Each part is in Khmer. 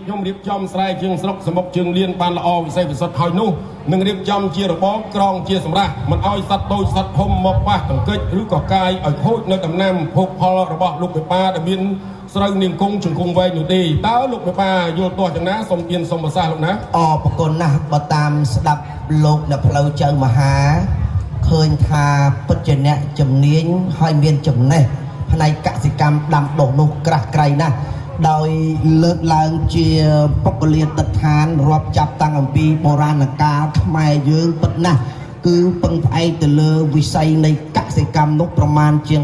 ខ្ញុំរៀបចំស្រែជាងស្រុកសមុទ្រជើងលៀនបានល្អវិស័យពិសោធន៍ហើយនោះនឹងរៀបចំជារបងក្រងជាសម្រាប់មិនឲ្យសត្វតូចសត្វធំមកប៉ះទង្គិចឬក៏កាយឲ្យខូចនៅដំណាំភោគផលរបស់លោកមេបាដែលមានស្រូវនាងគង់ជង្គង់វែងនោះទេតើលោកមេបាយល់ទាស់យ៉ាងណាសូមទានសូមប្រសាសន៍លោកណាអរគុណណាស់បើតាមស្ដាប់លោកនៅផ្លូវចៅមហាឃើញថាពិតជាអ្នកជំនាញហើយមានចំណេះផ្នែកកសិកម្មដាំដុះនោះក្រាស់ក្រៃណាស់ដោយលើកឡើងជាបុគ្គលាទិដ្ឋានរាប់ចាប់តាំងអំពីបុរាណកាលខ្មែរយើងពិតណាស់គឺពឹងផ្អែកទៅលើវិស័យនៃកសិកម្មនោះប្រមាណជាង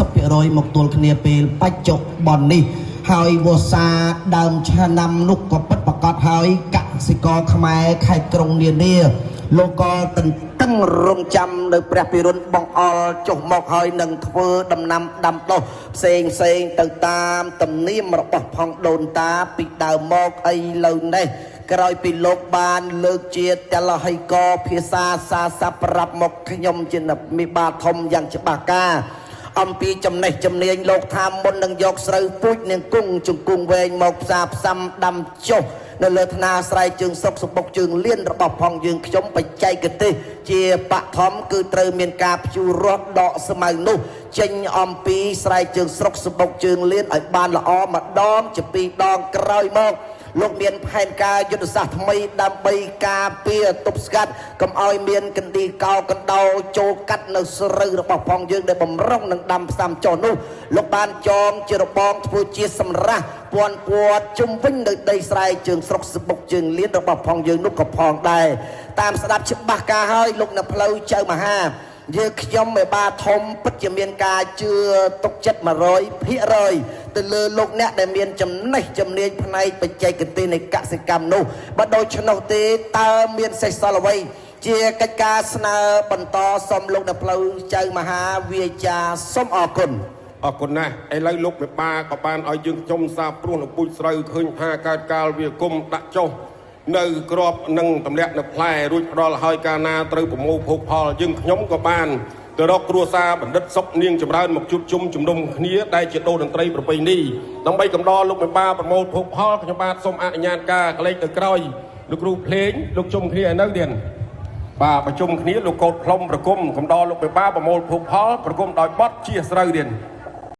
90% មកទល់គ្នាពេលបច្ចុប្បន្ននេះហើយវស្សាដើមឆ្នាំនោះក៏ពិតប្រាកដហើយកសិករខ្មែរខេត្តក្រុងនានាលោកក៏ទន្ទឹងរង់ចាំនៅព្រះពិរុណបងអល់ចុះមកហើយនឹងធ្វើដំណាំដាំដុះផ្សេងទៅតាមទំនៀមរបស់ផងដូនតាពីដើមមកអីលើនេះក្រោយពីលោកបានលើកជាតលហិកភាសាសាស័ព្ទប្រាប់មកខ្ញុំជាមេបាធំយ៉ាងច្បាស់ការអំពីចំណេះជំនាញលោកថាមុននឹងយកស្រូវពូជនាងគង់ជង្គង់វែងមកផ្សារផ្សំដាំចុះនៅលើថ្នាលស្រែជើងស្រុកសបុកជើងលៀនរបស់ផងយើងខ្ញុំបច្ចេកទេសជាបឋមគឺត្រូវមានការភ្ជួររាស់ដកស្មៅនោះចេញអំពីស្រែជើងស្រុកសបុកជើងលៀនឲ្យបានល្អម្ដងជាពីរដងក្រោយមកលោកមានផែនការយុទ្ធសាស្ត្រថ្មីដើម្បីការពារទប់ស្កាត់កុំឲ្យមានកណ្ឌីកោកណ្ដោចូលកាត់នៅស្រូវរបស់ផងយើងដែលបំរុងនឹងដាំផ្សំចុះនោះលោកបានចងជារបងធ្វើជាសម្រះពាន់ពួតជុំវិញនៅដីស្រែជើងស្រុកសបុកជើងលៀនរបស់ផងយើងនោះក៏ផងដែរតាមស្ដាប់ច្បាស់ការហើយលោកនៅផ្លូវចៅមហាយើងខ្ញុំមេបាធំពិតជាមានការជឿទុកចិត្ត 100% ទៅលើលោកអ្នកដែលមានចំណេះជំនាញផ្នែកបច្ចេកទេសនៃកសិកម្មនោះបើដូច្នោះទេតើមានសេចក្ដីអ្វីជាកិច្ចការស្នើបន្តសូមលោកនៅផ្លូវចៅមហាវាចាសូមអរគុណណាស់ឥឡូវលោកមេបាក៏បានឲ្យយើងខ្ញុំសាព្រោះនៅពូជស្រូវឃើញថាកើតកាលវាគុំដាក់ចុះនៅក្របនឹងទម្លាក់នៅផ្លែរួចផ្ដល់ឲ្យកាលណាត្រូវប្រមូលភោគផលយើងខ្ញុំក៏បានទៅរកគ្រួសារបណ្ឌិតសុកនាងចម្រើនមកជួបជុំជំនុំគ្នាដែលជាដូរតន្ត្រីប្រពៃណីដើម្បីកំដរលោកមេបាប្រមូលភោគផលខ្ញុំបាទសូមអនុញ្ញាតការកលេចទៅក្រោយលោកគ្រូភ្លេងលោកជុំគ្នានៅទៀតបាទប្រជុំគ្នាលោកកោតផ្លុំប្រគំកំដរលោកមេបាប្រមូលភោគផលប្រគំដោយបត់ជាស្រូវទៀត